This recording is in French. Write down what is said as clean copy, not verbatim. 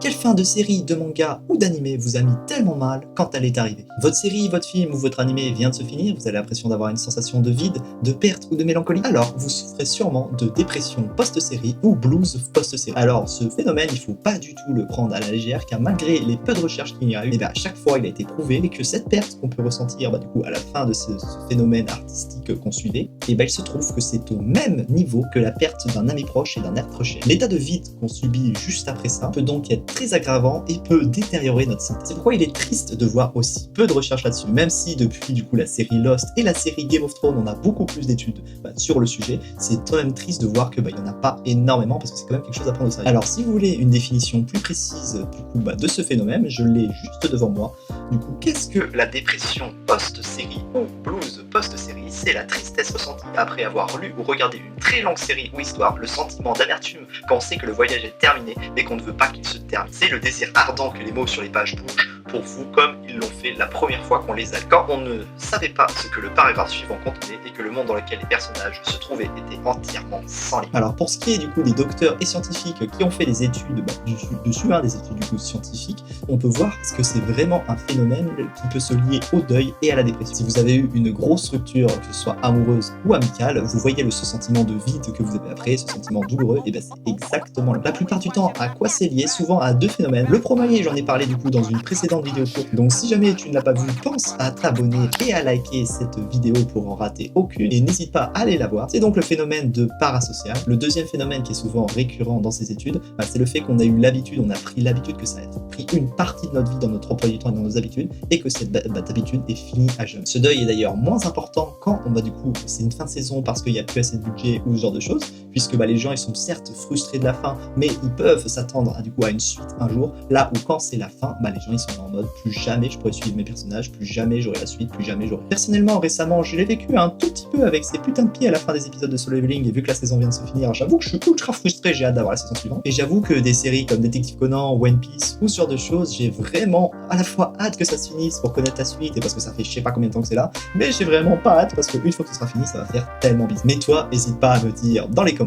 Quelle fin de série, de manga ou d'animé vous a mis tellement mal quand elle est arrivée? Votre série, votre film ou votre animé vient de se finir, vous avez l'impression d'avoir une sensation de vide, de perte ou de mélancolie? Alors, vous souffrez sûrement de dépression post-série ou blues post-série. Alors, ce phénomène, il faut pas du tout le prendre à la légère, car malgré les peu de recherches qu'il y a eu, à chaque fois, il a été prouvé que cette perte qu'on peut ressentir du coup, à la fin de ce phénomène artistique qu'on suivait, il se trouve que c'est au même niveau que la perte d'un ami proche et d'un être cher. L'état de vide qu'on subit juste après ça peut donc être très aggravant et peut détériorer notre santé. C'est pourquoi il est triste de voir aussi peu de recherches là-dessus, même si depuis du coup la série Lost et la série Game of Thrones on a beaucoup plus d'études sur le sujet, c'est quand même triste de voir que il y en a pas énormément parce que c'est quand même quelque chose à prendre au sérieux. Alors si vous voulez une définition plus précise du coup de ce phénomène, je l'ai juste devant moi. Du coup, qu'est-ce que la dépression post-série ou blues post-série? C'est la tristesse ressentie après avoir lu ou regardé une très longue série ou histoire, le sentiment d'amertume quand on sait que le voyage est terminé mais qu'on ne veut pas qu'il se termine. C'est le désir ardent que les mots sur les pages bougent pour vous comme ils l'ont fait la première fois qu'on les a lus. Quand on ne savait pas ce que le paragraphe suivant contenait et que le monde dans lequel les personnages se trouvaient était entièrement sans limite. Alors pour ce qui est du coup des docteurs et scientifiques qui ont fait des études dessus, des études du coup scientifiques, on peut voir que c'est vraiment un phénomène qui peut se lier au deuil et à la dépression. Si vous avez eu une grosse rupture, que ce soit amoureuse ou amicale, vous voyez ce sentiment de vide que vous avez après, ce sentiment douloureux, et c'est exactement la plupart du temps à quoi c'est lié, souvent à deux phénomènes. Le premier, j'en ai parlé du coup dans une précédente vidéo courte, donc si jamais tu ne l'as pas vu, pense à t'abonner et à liker cette vidéo pour en rater aucune, et n'hésite pas à aller la voir. C'est donc le phénomène de parasocial. Le deuxième phénomène qui est souvent récurrent dans ces études, c'est le fait qu'on a eu l'habitude, on a pris l'habitude que ça a pris une partie de notre vie dans notre emploi du temps et dans nos habitudes, et que cette habitude est finie à jamais. Ce deuil est d'ailleurs moins important quand on va du coup, c'est une fin de saison parce qu'il n'y a plus assez de budget ou ce genre de choses, puisque les gens ils sont certes frustrés de la fin, mais ils peuvent s'attendre à une suite un jour, là où quand c'est la fin, les gens ils sont en mode plus jamais je pourrais suivre mes personnages, plus jamais j'aurai la suite, plus jamais j'aurai. Personnellement, récemment, je l'ai vécu un tout petit peu avec ces putains de pieds à la fin des épisodes de Solo Leveling, et vu que la saison vient de se finir, j'avoue que je suis ultra frustré, j'ai hâte d'avoir la saison suivante. Et j'avoue que des séries comme Détective Conan, One Piece ou ce genre de choses, j'ai vraiment à la fois hâte que ça se finisse pour connaître la suite et parce que ça fait je sais pas combien de temps que c'est là, mais j'ai vraiment pas hâte parce qu'une fois que ce sera fini, ça va faire tellement bizarre. Mais toi, n'hésite pas à me dire dans les commentaires